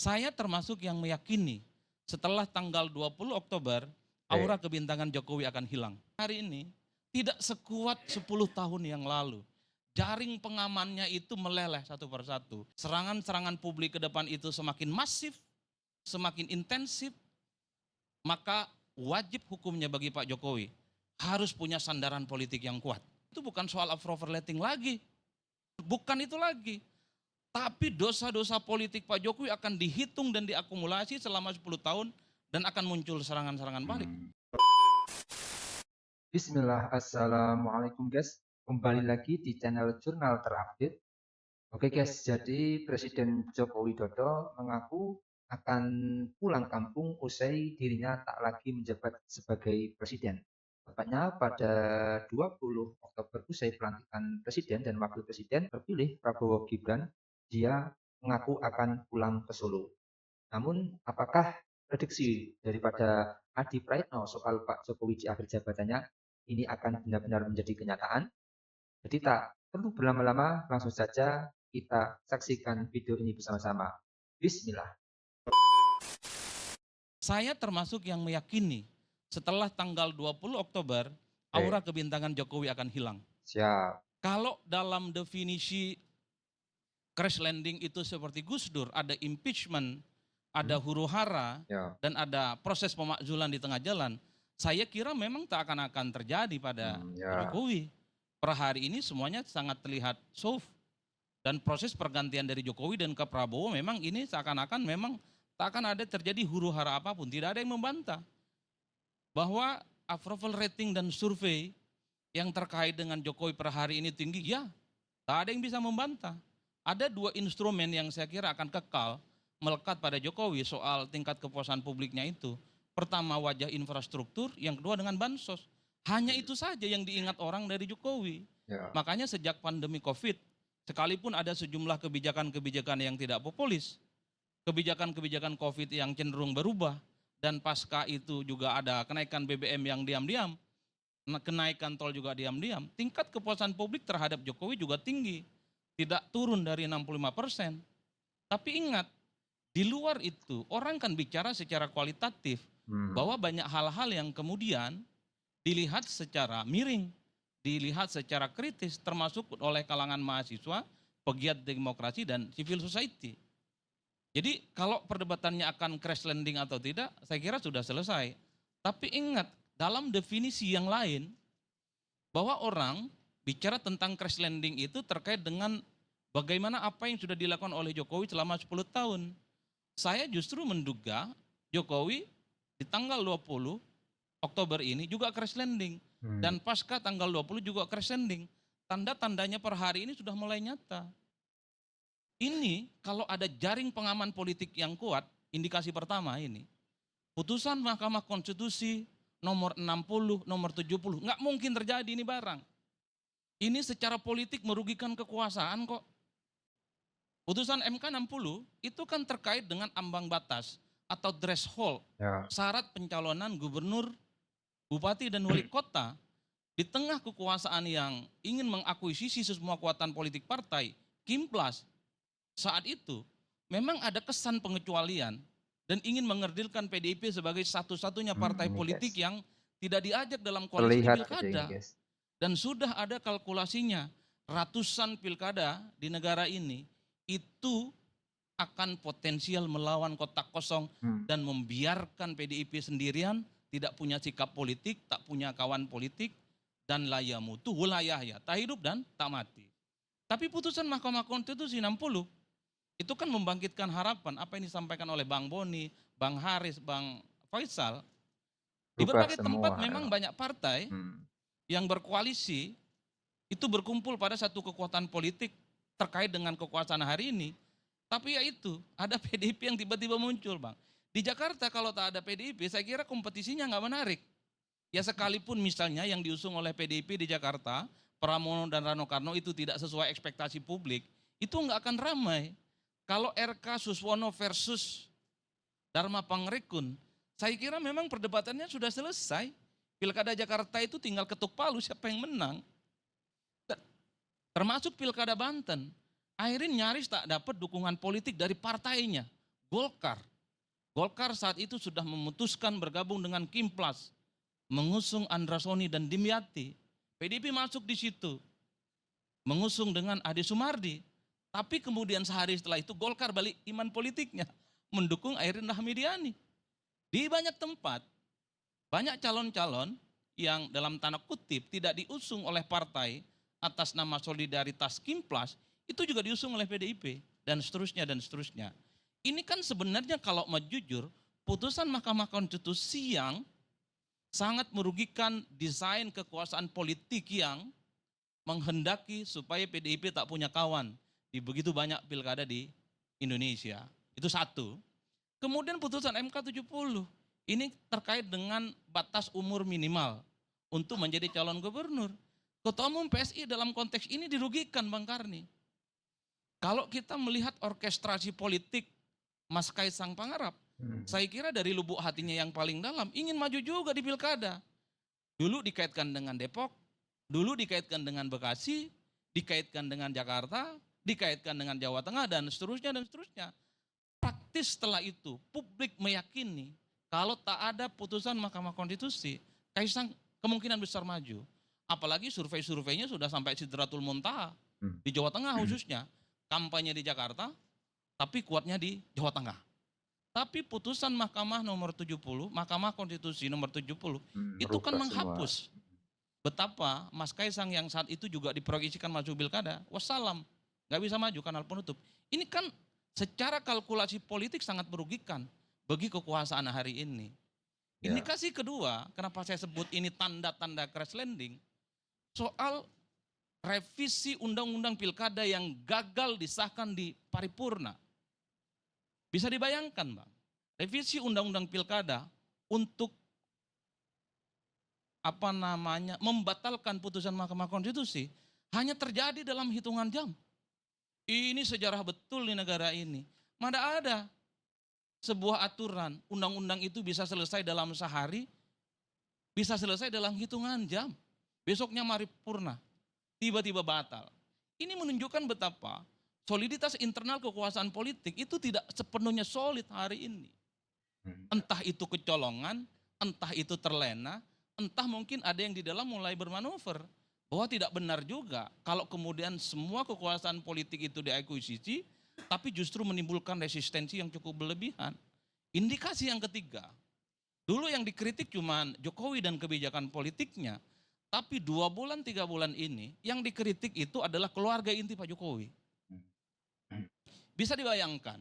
Saya termasuk yang meyakini setelah tanggal 20 Oktober, aura Oke, kebintangan Jokowi akan hilang. Hari ini tidak sekuat 10 tahun yang lalu. Jaring pengamannya itu meleleh satu persatu. Serangan-serangan publik ke depan itu semakin masif, semakin intensif, maka wajib hukumnya bagi Pak Jokowi harus punya sandaran politik yang kuat. Itu bukan soal approval rating lagi, bukan itu lagi. Tapi dosa-dosa politik Pak Jokowi akan dihitung dan diakumulasi selama 10 tahun dan akan muncul serangan-serangan balik. Bismillah, Assalamualaikum guys. Kembali lagi di channel Jurnal Terupdate. Oke guys, jadi Presiden Joko Widodo mengaku akan pulang kampung usai dirinya tak lagi menjabat sebagai presiden. Tepatnya pada 20 Oktober usai pelantikan presiden dan wakil presiden terpilih Prabowo Gibran, dia mengaku akan pulang ke Solo. Namun, apakah prediksi daripada Adi Praitno soal Pak Jokowi di akhir jabatannya ini akan benar-benar menjadi kenyataan? Jadi tak perlu berlama-lama, langsung saja kita saksikan video ini bersama-sama. Bismillah. Saya termasuk yang meyakini setelah tanggal 20 Oktober, aura Oke, kebintangan Jokowi akan hilang. siap. Kalau dalam definisi crash landing itu seperti Gus Dur, ada impeachment, ada Hmm, huru hara, ya. dan ada proses pemakzulan di tengah jalan, saya kira memang tak akan terjadi pada Pak Ya. Jokowi. Per hari ini semuanya sangat terlihat soft. Dan proses pergantian dari Jokowi dan ke Prabowo memang ini seakan-akan memang tak akan ada terjadi huru hara apapun. Tidak ada yang membantah bahwa approval rating dan survei yang terkait dengan Jokowi per hari ini tinggi, ya tak ada yang bisa membantah. Ada dua instrumen yang saya kira akan kekal melekat pada Jokowi soal tingkat kepuasan publiknya itu. Pertama wajah infrastruktur, yang kedua dengan bansos. Hanya itu saja yang diingat orang dari Jokowi. Ya. Makanya sejak pandemi Covid, sekalipun ada sejumlah kebijakan-kebijakan yang tidak populis, kebijakan-kebijakan Covid yang cenderung berubah, dan pasca itu juga ada kenaikan BBM yang diam-diam, kenaikan tol juga diam-diam, tingkat kepuasan publik terhadap Jokowi juga tinggi, tidak turun dari 65%. Tapi ingat, di luar itu orang kan bicara secara kualitatif, Hmm, bahwa banyak hal-hal yang kemudian dilihat secara miring, dilihat secara kritis, termasuk oleh kalangan mahasiswa, pegiat demokrasi, dan civil society. Jadi kalau perdebatannya akan crash landing atau tidak, saya kira sudah selesai. Tapi ingat, dalam definisi yang lain, bahwa orang bicara tentang crash landing itu terkait dengan bagaimana apa yang sudah dilakukan oleh Jokowi selama 10 tahun. Saya justru menduga Jokowi di tanggal 20 Oktober ini juga crash landing. hmm. Dan pasca tanggal 20 juga crash landing. Tanda-tandanya per hari ini sudah mulai nyata. Ini kalau ada jaring pengaman politik yang kuat, indikasi pertama ini, putusan Mahkamah Konstitusi nomor 60, nomor 70, nggak mungkin terjadi ini barang. Ini secara politik merugikan kekuasaan kok. Putusan MK 60 itu kan terkait dengan ambang batas atau threshold Ya. syarat pencalonan gubernur, bupati, dan wali kota di tengah kekuasaan yang ingin mengakuisisi semua kekuatan politik partai, Kimplas, saat itu memang ada kesan pengecualian dan ingin mengerdilkan PDIP sebagai satu-satunya partai Ini politik guys. yang tidak diajak dalam koalisi di Terlihat gitu ini pilkada. guys. Dan sudah ada kalkulasinya, ratusan pilkada di negara ini itu akan potensial melawan kotak kosong Hmm. dan membiarkan PDIP sendirian, tidak punya sikap politik, tak punya kawan politik, dan layamutu wilayahnya, tak hidup dan tak mati. Tapi putusan Mahkamah Konstitusi 60 itu kan membangkitkan harapan apa yang disampaikan oleh Bang Boni, Bang Haris, Bang Faisal. Di Berubah berbagai tempat semua. Ya. memang banyak partai Hmm. yang berkoalisi itu berkumpul pada satu kekuatan politik terkait dengan kekuasaan hari ini. Tapi ya itu, ada PDIP yang tiba-tiba muncul, Bang. Di Jakarta kalau tak ada PDIP, saya kira kompetisinya nggak menarik. Ya sekalipun misalnya yang diusung oleh PDIP di Jakarta, Pramono dan Rano Karno itu tidak sesuai ekspektasi publik, itu nggak akan ramai. Kalau RK Suswono versus Dharma Pangrekun, saya kira memang perdebatannya sudah selesai. Pilkada Jakarta itu tinggal ketuk palu siapa yang menang. Termasuk Pilkada Banten. Airin nyaris tak dapat dukungan politik dari partainya. Golkar. Golkar saat itu sudah memutuskan bergabung dengan Kimplas, mengusung Andra Soni dan Dimyati. PDIP masuk di situ, mengusung dengan Ade Sumardi. Tapi kemudian sehari setelah itu Golkar balik iman politiknya, mendukung Airin Rahmidiani. Di banyak tempat, banyak calon-calon yang dalam tanda kutip tidak diusung oleh partai atas nama solidaritas Kimplas, itu juga diusung oleh PDIP, dan seterusnya, dan seterusnya. Ini kan sebenarnya kalau mau jujur, putusan Mahkamah Konstitusi yang sangat merugikan desain kekuasaan politik yang menghendaki supaya PDIP tak punya kawan di begitu banyak pilkada di Indonesia. Itu satu. Kemudian putusan MK 70, ini terkait dengan batas umur minimal untuk menjadi calon gubernur. Ketua Umum PSI dalam konteks ini dirugikan, Bang Karni. Kalau kita melihat orkestrasi politik Mas Kaisang Pangarap, saya kira dari lubuk hatinya yang paling dalam ingin maju juga di pilkada. Dulu dikaitkan dengan Depok, dulu dikaitkan dengan Bekasi, dikaitkan dengan Jakarta, dikaitkan dengan Jawa Tengah, dan seterusnya, dan seterusnya. Praktis setelah itu, publik meyakini kalau tak ada putusan Mahkamah Konstitusi, Kaisang kemungkinan besar maju. Apalagi survei-surveinya sudah sampai Sidratul Muntaha di Jawa Tengah khususnya. Kampanye di Jakarta, tapi kuatnya di Jawa Tengah. Tapi putusan Mahkamah nomor 70, Mahkamah Konstitusi nomor 70, itu kan menghapus betapa Mas Kaisang yang saat itu juga diproyeksikan maju pilkada, wassalam, nggak bisa maju, kanal penutup. Ini kan secara kalkulasi politik sangat merugikan bagi kekuasaan hari ini. Indikasi kedua, kenapa saya sebut ini tanda-tanda crash landing, soal revisi undang-undang pilkada yang gagal disahkan di paripurna. Bisa dibayangkan, Bang, revisi undang-undang pilkada untuk membatalkan putusan Mahkamah Konstitusi hanya terjadi dalam hitungan jam. Ini sejarah betul di negara ini. Mana ada sebuah aturan, undang-undang itu bisa selesai dalam sehari, bisa selesai dalam hitungan jam. Besoknya paripurna, tiba-tiba batal. Ini menunjukkan betapa soliditas internal kekuasaan politik itu tidak sepenuhnya solid hari ini. Entah itu kecolongan, entah itu terlena, entah mungkin ada yang di dalam mulai bermanuver. Bahwa tidak benar juga kalau kemudian semua kekuasaan politik itu diakuisisi, tapi justru menimbulkan resistensi yang cukup berlebihan. Indikasi yang ketiga, dulu yang dikritik cuma Jokowi dan kebijakan politiknya, tapi 2 bulan 3 bulan ini yang dikritik itu adalah keluarga inti Pak Jokowi. Bisa dibayangkan,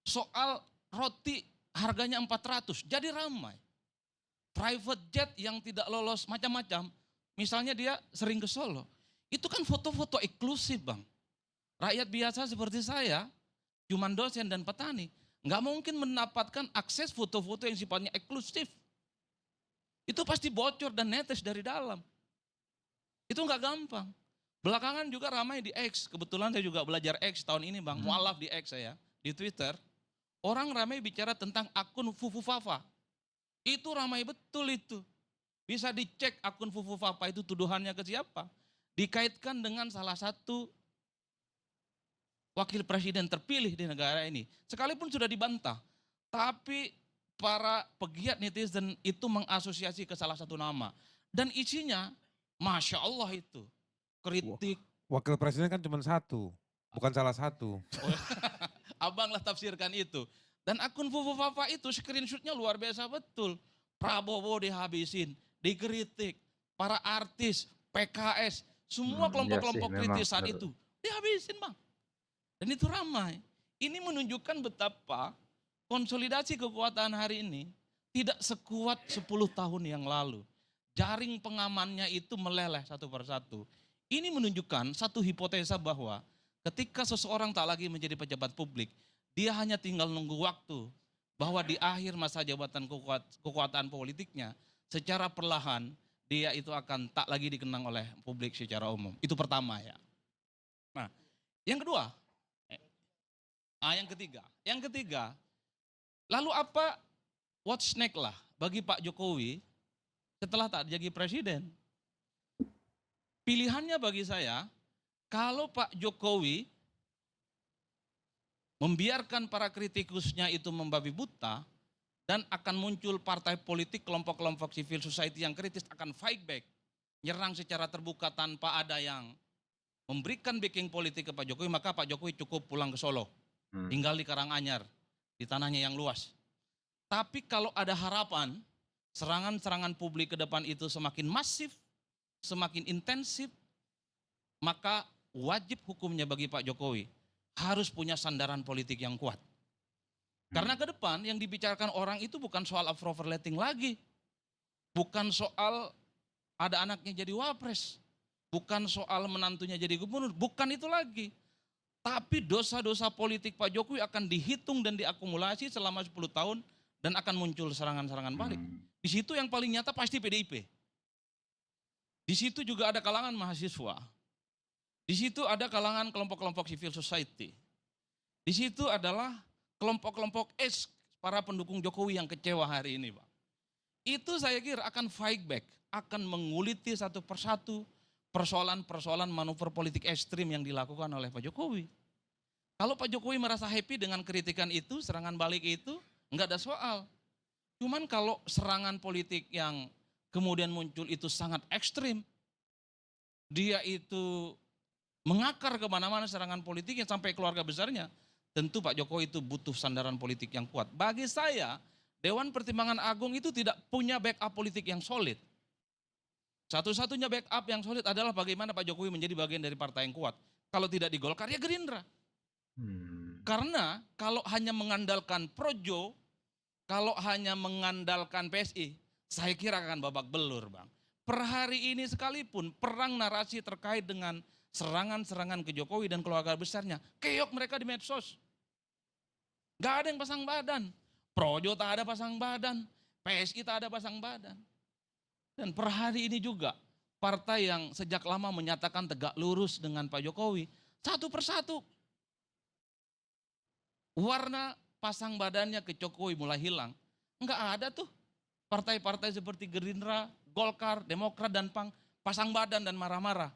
soal roti harganya 400 jadi ramai. Private jet yang tidak lolos macam-macam, misalnya dia sering ke Solo, itu kan foto-foto eksklusif, Bang. Rakyat biasa seperti saya, cuman dosen dan petani, nggak mungkin mendapatkan akses foto-foto yang sifatnya eksklusif. Itu pasti bocor dan netes dari dalam. Itu nggak gampang. Belakangan juga ramai di X, kebetulan saya juga belajar X tahun ini, Bang, mualaf di X saya, di Twitter. Orang ramai bicara tentang akun Fufu Fafa. Itu ramai betul itu. Bisa dicek akun Fufu Fafa itu tuduhannya ke siapa. Dikaitkan dengan salah satu wakil presiden terpilih di negara ini. Sekalipun sudah dibantah. Tapi para pegiat netizen itu mengasosiasi ke salah satu nama. Dan isinya, Masya Allah itu. Kritik. Wakil presiden kan cuma satu, bukan salah satu. Abanglah tafsirkan itu. Dan akun Fufu Fafa itu screenshotnya luar biasa betul. Prabowo dihabisin, dikritik. Para artis, PKS, semua kelompok-kelompok kritis saat itu dihabisin, Bang. Dan itu ramai. Ini menunjukkan betapa konsolidasi kekuatan hari ini tidak sekuat 10 tahun yang lalu. Jaring pengamannya itu meleleh satu persatu. Ini menunjukkan satu hipotesa bahwa ketika seseorang tak lagi menjadi pejabat publik, dia hanya tinggal nunggu waktu bahwa di akhir masa jabatan kekuatan politiknya, secara perlahan dia itu akan tak lagi dikenang oleh publik secara umum. Itu pertama ya. Nah, yang kedua, yang ketiga, lalu apa what's next lah bagi Pak Jokowi setelah tak jadi presiden? Pilihannya bagi saya, kalau Pak Jokowi membiarkan para kritikusnya itu membabi buta, dan akan muncul partai politik, kelompok-kelompok civil society yang kritis akan fight back, nyerang secara terbuka tanpa ada yang memberikan backing politik ke Pak Jokowi, maka Pak Jokowi cukup pulang ke Solo, tinggal di Karanganyar, di tanahnya yang luas. Tapi kalau ada harapan, serangan-serangan publik ke depan itu semakin masif, semakin intensif, maka wajib hukumnya bagi Pak Jokowi harus punya sandaran politik yang kuat. Karena ke depan yang dibicarakan orang itu bukan soal approval rating lagi. Bukan soal ada anaknya jadi wapres. Bukan soal menantunya jadi gubernur. Bukan itu lagi. Tapi dosa-dosa politik Pak Jokowi akan dihitung dan diakumulasi selama 10 tahun dan akan muncul serangan-serangan balik. Di situ yang paling nyata pasti PDIP. Di situ juga ada kalangan mahasiswa. Di situ ada kalangan kelompok-kelompok civil society. Di situ adalah kelompok-kelompok para pendukung Jokowi yang kecewa hari ini, Pak. Itu saya kira akan fight back, akan menguliti satu persatu persoalan-persoalan manuver politik ekstrim yang dilakukan oleh Pak Jokowi. Kalau Pak Jokowi merasa happy dengan kritikan itu, serangan balik itu, enggak ada soal. Cuman kalau serangan politik yang kemudian muncul itu sangat ekstrim, dia itu mengakar kemana-mana serangan politiknya sampai keluarga besarnya, tentu Pak Jokowi itu butuh sandaran politik yang kuat. Bagi saya, Dewan Pertimbangan Agung itu tidak punya backup politik yang solid. Satu-satunya backup yang solid adalah bagaimana Pak Jokowi menjadi bagian dari partai yang kuat. Kalau tidak di Golkar, ya Gerindra. Karena kalau hanya mengandalkan Projo, kalau hanya mengandalkan PSI, saya kira akan babak belur, Bang. Per hari ini sekalipun perang narasi terkait dengan serangan-serangan ke Jokowi dan keluarga besarnya, keok mereka di medsos. Gak ada yang pasang badan. Projo tak ada pasang badan, PSI tak ada pasang badan. Dan per hari ini juga partai yang sejak lama menyatakan tegak lurus dengan Pak Jokowi, satu persatu warna pasang badannya ke Jokowi mulai hilang. Enggak ada tuh partai-partai seperti Gerindra, Golkar, Demokrat, dan PAN pasang badan dan marah-marah.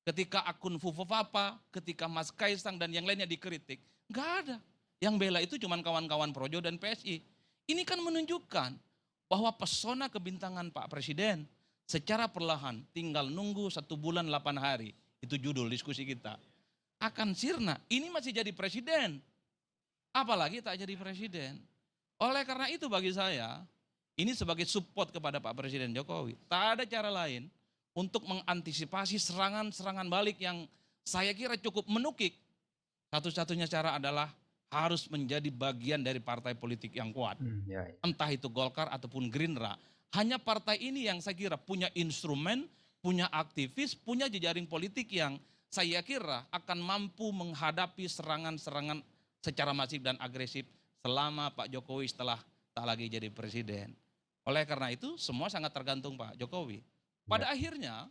Ketika akun Fufofapa, ketika Mas Kaisang dan yang lainnya dikritik, enggak ada. Yang bela itu cuma kawan-kawan Projo dan PSI. Ini kan menunjukkan bahwa pesona kebintangan Pak Presiden secara perlahan tinggal nunggu 1 bulan 8 hari. Itu judul diskusi kita. Akan sirna, ini masih jadi presiden. Apalagi tak jadi presiden. Oleh karena itu bagi saya, ini sebagai support kepada Pak Presiden Jokowi. Tak ada cara lain untuk mengantisipasi serangan-serangan balik yang saya kira cukup menukik. Satu-satunya cara adalah harus menjadi bagian dari partai politik yang kuat. Entah itu Golkar ataupun Gerindra. Hanya partai ini yang saya kira punya instrumen, punya aktivis, punya jejaring politik yang saya kira akan mampu menghadapi serangan-serangan secara masif dan agresif selama Pak Jokowi setelah tak lagi jadi presiden. Oleh karena itu semua sangat tergantung Pak Jokowi. Pada akhirnya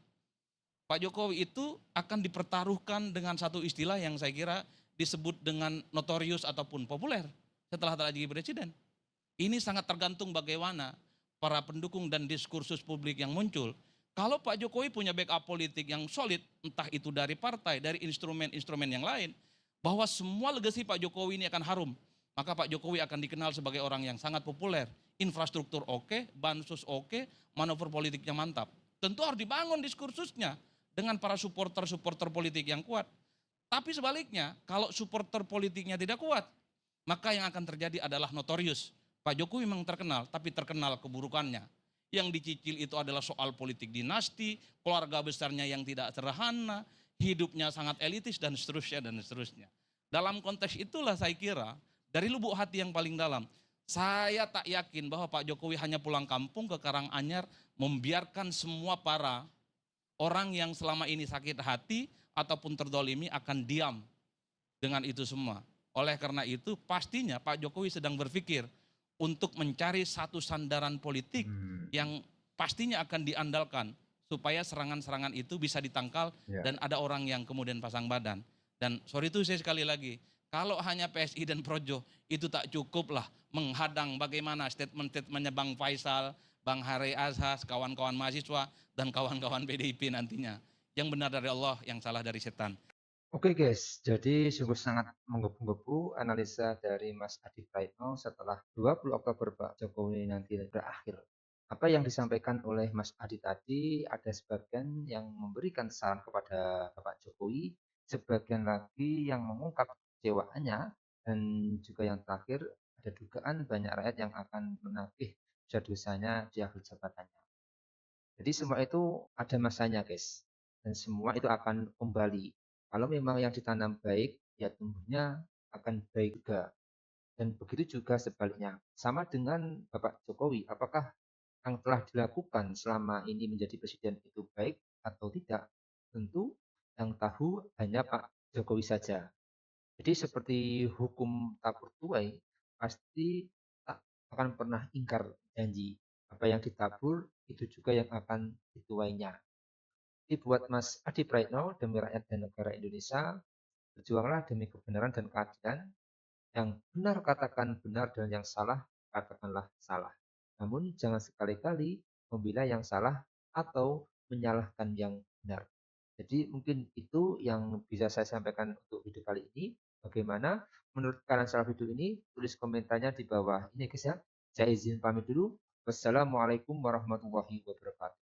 Pak Jokowi itu akan dipertaruhkan dengan satu istilah yang saya kira disebut dengan notorius ataupun populer setelah tak lagi presiden. Ini sangat tergantung bagaimana para pendukung dan diskursus publik yang muncul. Kalau Pak Jokowi punya backup politik yang solid, entah itu dari partai, dari instrumen-instrumen yang lain, bahwa semua legasi Pak Jokowi ini akan harum, maka Pak Jokowi akan dikenal sebagai orang yang sangat populer. Infrastruktur oke, bansos oke, manuver politiknya mantap. Tentu harus dibangun diskursusnya dengan para supporter-supporter politik yang kuat. Tapi sebaliknya, kalau supporter politiknya tidak kuat, maka yang akan terjadi adalah notorius. Pak Jokowi memang terkenal, tapi terkenal keburukannya. Yang dicicil itu adalah soal politik dinasti, keluarga besarnya yang tidak sederhana, hidupnya sangat elitis, dan seterusnya, dan seterusnya. Dalam konteks itulah saya kira, dari lubuk hati yang paling dalam, saya tak yakin bahwa Pak Jokowi hanya pulang kampung ke Karanganyar, membiarkan semua para orang yang selama ini sakit hati, ataupun terdolimi akan diam dengan itu semua. Oleh karena itu pastinya Pak Jokowi sedang berpikir untuk mencari satu sandaran politik yang pastinya akan diandalkan supaya serangan-serangan itu bisa ditangkal dan ada orang yang kemudian pasang badan. Dan sorry itu saya sekali lagi, kalau hanya PSI dan Projo itu tak cukup lah menghadang bagaimana statement-statementnya Bang Faisal, Bang Hari Azhas, kawan-kawan mahasiswa dan kawan-kawan PDIP nantinya. Yang benar dari Allah, yang salah dari setan. Oke guys, jadi sungguh sangat menggebu-gebu analisa dari Mas Adi Praitno setelah 20 Oktober Pak Jokowi nanti berakhir. Apa yang disampaikan oleh Mas Adi tadi, ada sebagian yang memberikan saran kepada Bapak Jokowi, sebagian lagi yang mengungkap kecewaannya, dan juga yang terakhir ada dugaan banyak rakyat yang akan menagih dosa-dosanya di akhir jabatannya. Jadi semua itu ada masanya, guys. Dan semua itu akan kembali. Kalau memang yang ditanam baik, ya tumbuhnya akan baik juga. Dan begitu juga sebaliknya. Sama dengan Bapak Jokowi, apakah yang telah dilakukan selama ini menjadi presiden itu baik atau tidak? Tentu yang tahu hanya Pak Jokowi saja. Jadi seperti hukum tabur tuai, pasti tak akan pernah ingkar janji. Apa yang ditabur, itu juga yang akan dituainya. Jadi buat Mas Adi Praitno, demi rakyat dan negara Indonesia, berjuanglah demi kebenaran dan keadilan. Yang benar katakan benar dan yang salah katakanlah salah. Namun jangan sekali-kali membela yang salah atau menyalahkan yang benar. Jadi mungkin itu yang bisa saya sampaikan untuk video kali ini. Bagaimana menurut kalian soal video ini? Tulis komentarnya di bawah ini guys ya. Saya izin pamit dulu. Wassalamualaikum warahmatullahi wabarakatuh.